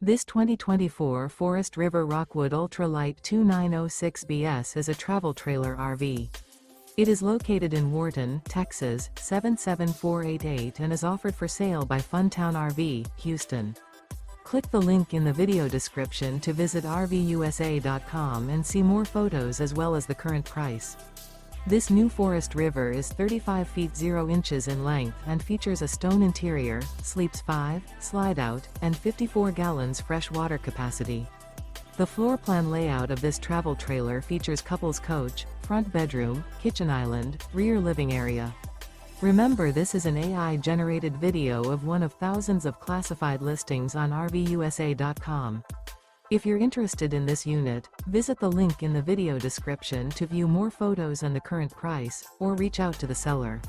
This 2024 Forest River Rockwood Ultralight 2906BS is a travel trailer RV. It is located in Wharton, Texas, 77488 and is offered for sale by Funtown RV, Houston. Click the link in the video description to visit RVUSA.com and see more photos as well as the current price. This new Forest River is 35 feet 0 inches in length and features a stone interior, sleeps 5, slide-out, and 54 gallons fresh water capacity. The floor plan layout of this travel trailer features couples coach, front bedroom, kitchen island, rear living area. Remember, this is an AI-generated video of one of thousands of classified listings on RVUSA.com. If you're interested in this unit, visit the link in the video description to view more photos and the current price, or reach out to the seller.